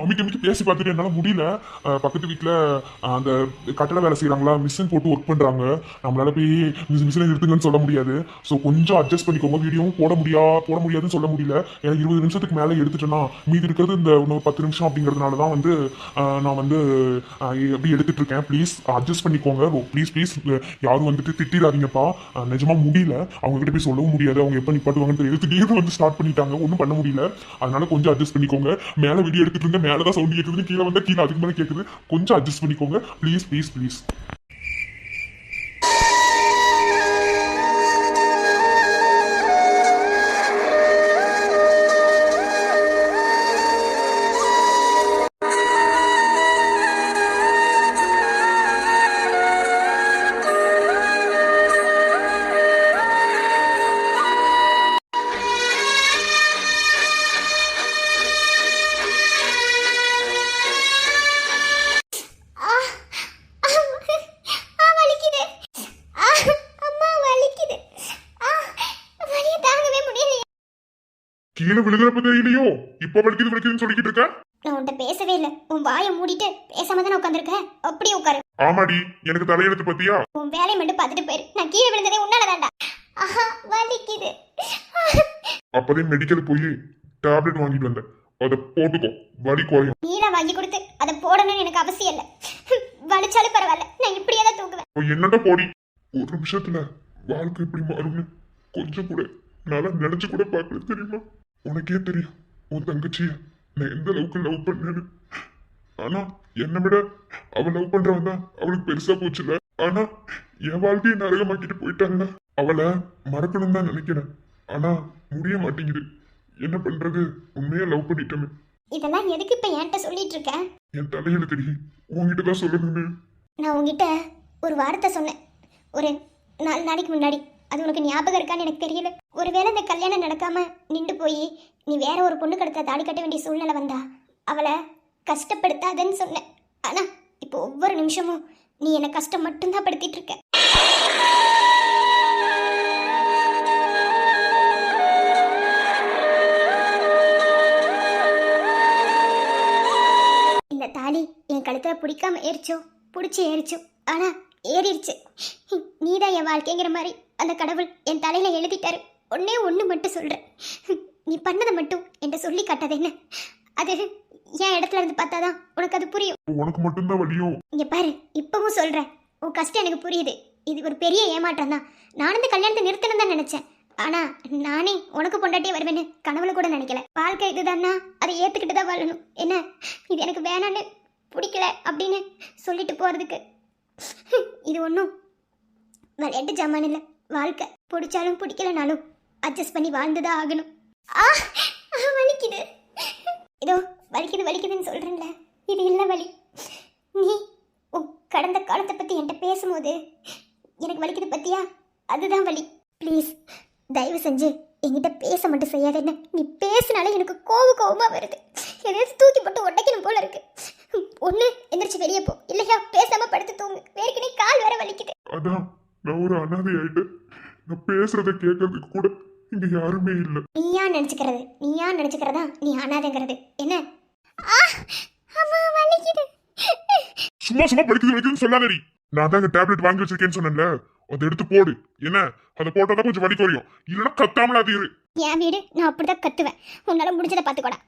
அமிக்கி பேசி பார்த்துட்டு என்னால் முடியல. பக்கத்து வீட்டில் அந்த கட்டட வேலை செய்கிறாங்களா, மிஷின் போட்டு ஒர்க் பண்ணுறாங்க. நம்மளால போய் மிஷினை நிறுத்துங்கன்னு சொல்ல முடியாது. ஸோ கொஞ்சம் அட்ஜஸ்ட் பண்ணிக்கோங்க. வீடியோவும் போட முடியாதுன்னு சொல்ல முடியல. எனக்கு 20 நிமிஷத்துக்கு மேலே எடுத்துட்டேன்னா மீதி இருக்கிறது இந்த இன்னொரு 10 நிமிஷம் அப்படிங்கிறதுனால தான் வந்து நான் வந்து எப்படி எடுத்துட்டு இருக்கேன். ப்ளீஸ் அட்ஜஸ்ட் பண்ணிக்கோங்க. ப்ளீஸ் யாரும் வந்துட்டு திட்டிடாதீங்கப்பா. நிஜமாக முடியல, அவங்ககிட்ட போய் சொல்லவும் முடியாது. அவங்க எப்ப நிப்பாட்டுவாங்கன்னு தெரியாது. திடீர்னு வந்து ஸ்டார்ட் பண்ணிட்டாங்க, ஒன்றும் பண்ண முடியல. அதனால கொஞ்சம் அட்ஜஸ்ட் பண்ணிக்கோங்க. மேல வீடியோ எடுத்துட்டு இருந்த மேலதான் சவுண்ட் கேட்குது, கீழே வந்தா கீழே அதுக்கு மேலே கேட்குது. கொஞ்சம் அட்ஜஸ்ட் பண்ணிக்கோங்க ப்ளீஸ். கீழே விழுகிறப்ப தெரியலையோ? இப்ப வலிக்குதுன்னு சொல்லிக்கிட்டு இருக்க. நான் உன்கிட்ட பேசவே இல்லை. உன் வாயை மூடிட்டு பேசாம தானே உட்காந்துருக்க. அப்படியே உட்காரு. ஆமாடி, எனக்கு தலையெழுத்து பத்தியா? உன் வேலையை மட்டும் பார்த்துட்டு போயிரு. நான் கீழே விழுந்ததே உன்னாலதான்டா. ஆஹா, வலிக்குது. அப்பதே மெடிக்கல் போய் டேப்லெட் வாங்கிட்டு வந்தேன். அதை போட்டுக்கோ, வலி குறையும். நீதான் வாங்கி கொடுத்து அதை போடணும்னு எனக்கு அவசியம் இல்லை. வலிச்சாலும் பரவாயில்ல, நான் இப்படியே தான் தூக்குவேன். என்னடா போடி, ஒரு நிமிஷத்துல வாழ்க்கை இப்படி மாறும்னு கொஞ்சம் கூட நல்லா நினைச்சு கூட பார்க்கல தெரியுமா? உனக்கே தெரியும் உன் தங்கச்சிய நான் எந்த அளவுக்கு லவ் பண்ணேன்னு. ஆனா என்னை விட அவன் லவ் பண்றவன் தான் அவளுக்கு பெருசா போச்சுல. ஆனா என் வாழ்க்கையை நரகமாக்கிட்டு போயிட்டாங்க. அவளை மறக்கணும் தான் நினைக்கிறேன், ஆனா முடிய மாட்டேங்குது. என்ன பண்றது, உண்மையா லவ் பண்ணிட்டேன்னு. இதெல்லாம் எதுக்கு இப்ப என்கிட்ட சொல்லிட்டு இருக்க? என் தலையில தெரியும் உன்கிட்ட தான் சொல்லணும்னு. நான் உங்ககிட்ட ஒரு வார்த்தை சொன்னேன் ஒரு 4 நாளைக்கு முன்னாடி. அது உனக்கு ஞாபகம் இருக்கான்னு எனக்கு தெரியல. ஒருவேளை இந்த கல்யாணம் நடக்காம நின்று போய் நீ வேற ஒரு பொண்ணு கடத்த தாலி கட்ட வேண்டிய சூழ்நிலை வந்தா அவளை கஷ்டப்படுத்தாதன்னு சொன்னேன். ஆனா இப்போ ஒவ்வொரு நிமிஷமும் நீ என்னை கஷ்டம் மட்டும்தான் படுத்திட்டு இருக்க. இந்த தாலி என் கழுத்துல பிடிக்காம ஏறிச்சோ, பிடிச்சி ஏறிச்சோ, ஆனா ஏறிடுச்சு. நீதான் என் வாழ்க்கைங்கிற மாதிரி அந்த கடவுள் என் தலையில எழுதிட்டாரு. ஒன்னே ஒன்று மட்டும் சொல்றேன், நீ பண்ணதை மட்டும் என்கிட்ட சொல்லி காட்டாத. என்ன அது என் இடத்துல இருந்து பார்த்தாதான் உனக்கு அது புரியும். உனக்கு மட்டும்தான் வலியும். இங்க பாரு, இப்பவும் சொல்றேன், உன் கஷ்டம் எனக்கு புரியுது. இது ஒரு பெரிய ஏமாற்றம் தான். நானும் இந்த கல்யாணத்தை நிறுத்தணும் தான் நினைச்சேன். ஆனா நானே உனக்கு பொண்டாட்டியே வருவேன்னு கனவுல கூட நினைக்கல. வாழ்க்கை இதுதான்னா அதை ஏத்துக்கிட்டு தான் வாழணும். என்ன இது எனக்கு வேணான்னு பிடிக்கல அப்படின்னு சொல்லிட்டு போறதுக்கு இது ஒன்றும் விளையாட்டு ஜாமான் இல்லை. வாழ்க்கை பிடிச்சாலும் பிடிக்கலனாலும் அட்ஜஸ்ட் பண்ணி வாழ்ந்துதான் ஆகணும். வலிக்குது, இதோ வலிக்குதுன்னு சொல்றேன்ல, இது இல்லை வலி. நீ உன் கடந்த காலத்தை பத்தி என்கிட்ட பேசும்போது எனக்கு வலிக்குது பத்தியா, அதுதான் வலி. ப்ளீஸ் தயவு செஞ்சு என்கிட்ட பேச மட்டும் செய்யாத. என்ன நீ பேசினாலே எனக்கு கோவமா வருது. எதையாவது தூக்கி போட்டு உடைக்கணும் போல இருக்கு. ஒண்ணு எந்திரிச்சு வெளியே போ, இல்லையா பேசாம படுத்து தூங்கு. வேர்க்கனே கால் வேற வலிக்குது. அதான் நான் ஒரு அனாதை ஆயிட்டு நான் பேசுறத கேட்கறதுக்கு கூட இங்க யாருமே இல்ல. நீயா நினைச்சுக்கிறதா நீ அனாதைங்கிறது. என்ன அம்மா வலிக்குது. சும்மா வலிக்குதுன்னு சொல்லாதடி. நான் தான் டேப்லெட் வாங்கி வச்சிருக்கேன்னு சொன்னேன்ல, அதை எடுத்து போடு. என்ன அதை போட்டாதான் கொஞ்சம் வலி குறையும். இல்லைன்னா கத்தாமல அது இரு. என் வீடு, நான் அப்படிதான் கத்துவேன். உன்னால முடிஞ்சதை பார்த்துக்கோடா.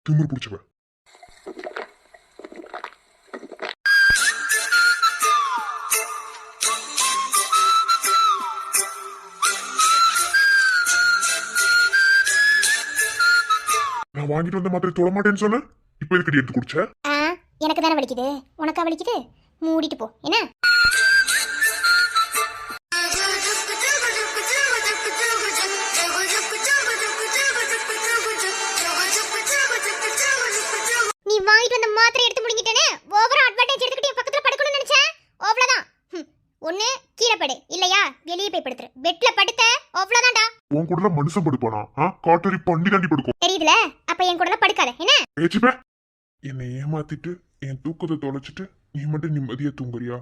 திமிரு பிடிச்சவ. நான் வாங்கிட்டு வந்த மாத்திரை தொட மாட்டேன்னு சொன்னேன், இப்ப எதுக்கடி எடுத்து குடிச்ச? எனக்கு தானே வலிக்குது, உனக்கா வலிக்குது? மூடிட்டு போ. என்ன நீ வாங்கிட்டு வந்த மாத்திரை எடுத்து முடிங்கிட்டேனே, ஓவரா அட்வான்டேஜ் எடுத்துக்கிட்டு என் பக்கத்துல படுக்கணும்னு நினைச்சேன். அவ்வளவுதான். ஒண்ணு கீழே படு, இல்லையா வெளியே போய் படுத்துரு. பெட்ல படுத்த அவ்வளவுதான்டா. உன் கூட மனுஷன் படுப்பானா? காட்டரி பண்ணி தாண்டி படுக்கும். தெரியுதுல, அப்ப என் கூட படுக்காத. என்ன ஏச்சுப்ப, என்னை ஏமாத்திட்டு என் தூக்கத்தை தொலைச்சிட்டு நீ மட்டும் நிம்மதியா தூங்குறியா?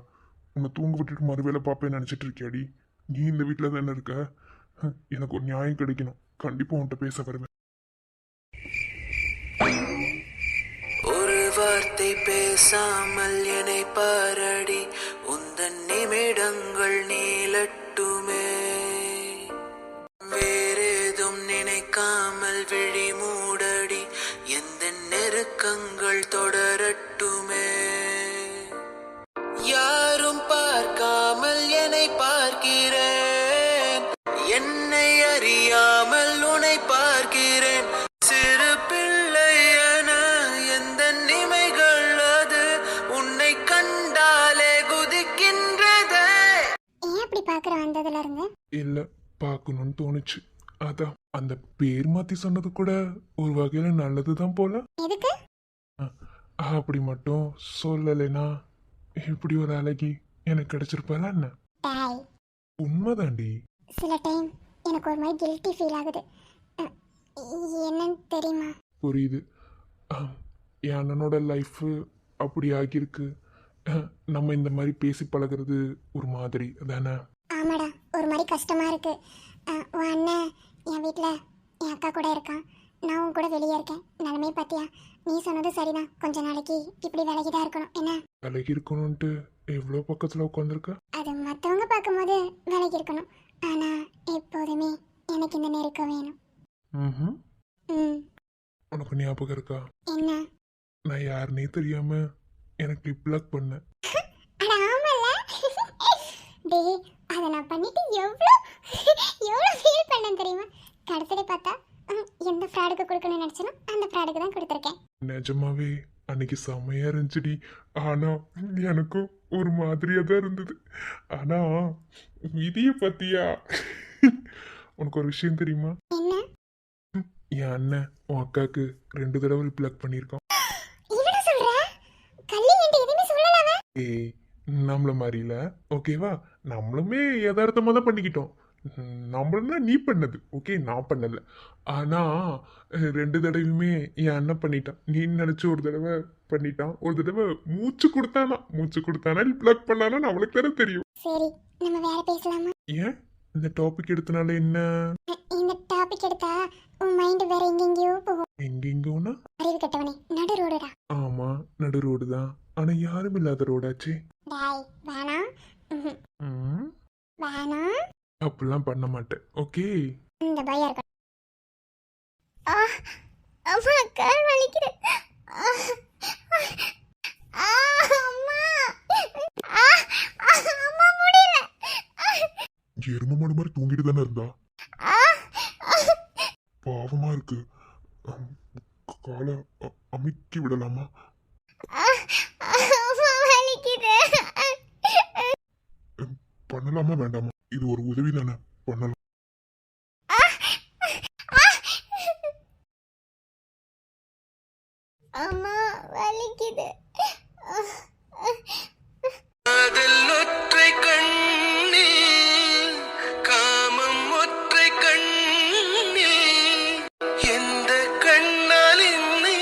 உன்னை தூங்க விட்டுட்டு மறுவேளை பாப்பேன்னு நினைச்சிட்டு இருக்கியாடி? நீ இந்த வீட்டுல தானே இருக்க. எனக்கு ஒரு நியாயம் கிடைக்கணும். கண்டிப்பா உன்கிட்ட பேச வருவேன். ஒரு வார்த்தை பேசாமல் என்னை பாரடி, உந்தன் நிமிடங்கள் நீளட்டுமே. வேறேதும் நினைக்காமல் விழி மூடடி, எந்த நெருக்கங்கள் தொடரட்டுமே. யாரும் பார்க்காமல் என்னை பார்க்கிறேன், என்னை அறியாமல் உன்னை பார்க்கிறேன். சிறு பிள்ளை என எந்த நிமைகள் அது உன்னை கண்டாலே குதிக்கின்றதே. ஏன் அப்படி பாக்குற வந்ததுல இருந்து? இல்ல, பார்க்கணும்னு தோணுச்சு. அதான் அந்த பேர் மாத்தி சொன்னது கூட ஒரு வகையில நல்லதுதான் போல. எதுக்கு? அப்படி மட்டும் சொல்லலைனா இப்படி ஒரு அழகி எனக்கு கிடைச்சிருப்பாளா என்ன? டாய், உண்மைதாண்டி. சில டைம் எனக்கு ஒரு மாதிரி கில்ட்டி ஃபீல் ஆகுது. என்னன்னு தெரியுமா? புரியுது. என் அண்ணனோட லைஃப் அப்படி ஆகியிருக்கு. நம்ம இந்த மாதிரி பேசி பழகிறது ஒரு மாதிரி தானே? ஆமாடா, ஒரு மாதிரி கஷ்டமா இருக்கு. உன் அண்ணன் என் வீட்டில் என் அக்கா கூட இருக்கான், நான் உன் கூட வெளியே இருக்கேன். நிலைமை பார்த்தியா? நீ சொன்னது சரிதான், கொஞ்ச நாளைக்கு இப்படி விலகி தான் இருக்கணும். என்ன? விலகி இருக்கணும்ட்டு எவ்வளோ பக்கத்தில் உட்காந்துருக்க? அது மற்றவங்க பார்க்கும்போது விலகி இருக்கணும், ஆனால் எப்போதுமே எனக்கு இந்த நெருக்கம் வேணும். ம் ம். உனக்கு ஞாபகம் இருக்கா? என்ன? நான் யாருன்னே தெரியாம எனக்கு லிப் லாக் பண்ணேன். அட ஆமால. டேய், அதை நான் பண்ணிட்டு எவ்வளோ எவ்வளோ ஃபீல் பண்ணேன் தெரியுமா? கடைசியில் பார்த்தா எந்த ஃப்ராடுக்கு கொடுக்கணும்னு நினச்சனோ அந்த ஃப்ராடுக்கு தான் கொடுத்துருக்கேன். நிஜமாவே அன்னைக்கு செம்மையா இருந்துச்சுடி. ஆனா எனக்கும் ஒரு மாதிரியா தான் இருந்தது. ஆனா விதிய பத்தியா? உனக்கு ஒரு விஷயம் தெரியுமா? என்ன? என் அண்ணன் உன் அக்காக்கு 2 தடவை லிப் லாக் பண்ணியிருக்கான். இவன சொல்ற? கள்ளி என்கிட்ட எதுவுமே சொல்லல அவன். ஏய், நம்மள மாதிரி இல்ல, ஓகேவா? நம்மளுமே யதார்த்தமா தான் பண்ணிக்கிட்டோம். நம்மளா நீ பண்ணது, ஓகே, நான் பண்ணல. ஆனா 2 தடவையுமே என் அண்ணன் பண்ணிட்டான். நீ நினைச்சு ஒரு தடவை பண்ணிட்டான், ஒரு தடவை மூச்சு கொடுத்தானா லிப் லாக் பண்ணானா அவளுக்கு தானே தெரியும். சரி, நம்ம வேற பேசலாமா? ஏன் இந்த டாபிக் எடுத்தனால என்ன? இந்த டாபிக் எடுத்தா உன் மைண்ட் வேற எங்கெங்கயோ போகும். எங்கெங்கோனா? அறிவு கட்டவனே, நடு ரோடுடா. ஆமா, நடு ரோடு தான். ஆனா யாரும் இல்லாத ரோடாச்சே. டேய், வேணாம். ம், வேணாம். அப்படிலாம் பண்ண மாட்டேன், ஓகே? இந்த பயம் இருக்கு. அம்மா, கால் வலிக்குது. அம்மா, அம்மா முடியல. எரும மாடு மாதிரி தூங்கிட்டு தானே இருந்தா. பாவமா இருக்கு. காலை அமுக்கி விடலாமா? அம்மா வலிக்குது. பண்ணலாமா வேண்டாமா? இது ஒரு உதவி தானே, பண்ணலாம். அம்மா வலிக்குது. காதல் ஒற்றை கண்ணில், காமம் ஒற்றை கண்ணில், எந்த கண்ணால் என்னை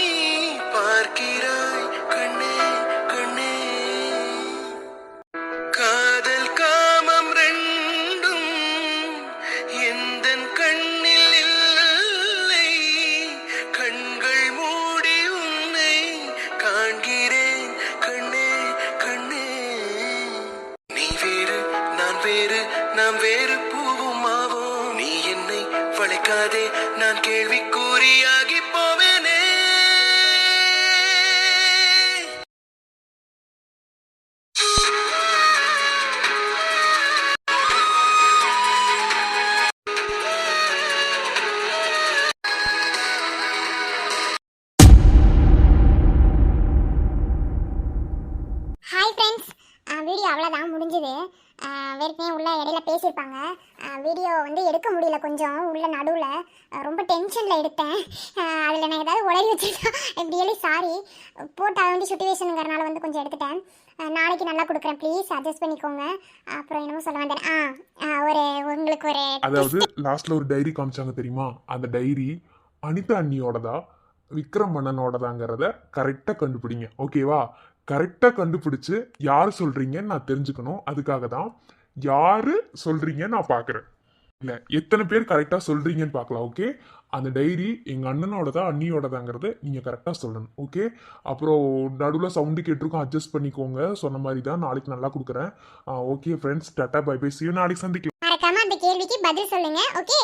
பார்க்கிறாய் கண்ணே கண்ணே. காதல் காமம் ரெண்டும் எந்தன் கண்ணில் இல்லை, கண்கள் மூடி உன்னை காண்கிறேன் கண்ணே கண்ணே. நீ வேறு நான் வேறு, நாம் வேறு பூவும் ஆவோம். நீ என்னை வளைக்காதே, நான் கேள்விக்குறியாகி போவேனே. ஹாய் ஃப்ரெண்ட்ஸ், வீடியோ அவ்வளோதான் முடிஞ்சுது. வேறுனே உள்ள இடையில பேசியிருப்பாங்க. வீடியோ வந்து எடுக்க முடியல, கொஞ்சம் உள்ள நடுவில் ரொம்ப டென்ஷனில் எடுத்தேன். அதில் நான் ஏதாவது உளறி வச்சுருக்கேன், ரியலி சாரி. போட்ட வந்து சுச்சுவேஷனுங்கிறனால வந்து கொஞ்சம் எடுத்துட்டேன். நாளைக்கு நல்லா கொடுக்குறேன், ப்ளீஸ் அட்ஜஸ்ட் பண்ணிக்கோங்க. அப்புறம் என்னமோ சொல்ல வந்தேன். ஒரு உங்களுக்கு ஒரு அதாவது லாஸ்ட்ல ஒரு டைரி காமிச்சாங்க தெரியுமா? அந்த டைரி அனிதா அண்ணியோடதா விக்ரம் அண்ணனோடதாங்கிறத கரெக்டாக கண்டுபிடிங்க, ஓகேவா? கரெக்டாக கண்டுபிடிச்சு யார் சொல்றீங்கன்னு நான் தெரிஞ்சுக்கணும். அதுக்காக தான் யாரு சொல்றீங்கன்னு நான் பார்க்குறேன். இல்லை, எத்தனை பேர் கரெக்டாக சொல்றீங்கன்னு பார்க்கலாம், ஓகே? அந்த டைரி எங்கள் அண்ணனோடதா அண்ணியோடதாங்கிறத நீங்கள் கரெக்டாக சொல்லணும், ஓகே? அப்புறம் நடுவில் சவுண்டு கேட்டிருக்கோம், அட்ஜஸ்ட் பண்ணிக்கோங்க. சொன்ன மாதிரி தான் நாளைக்கு நல்லா கொடுக்குறேன். Okay friends, tata bye bye, see you, நாளைக்கு சந்திக்கலாம். மறக்காம அந்த கேள்விக்கு பதில் சொல்லுங்க, ஓகே?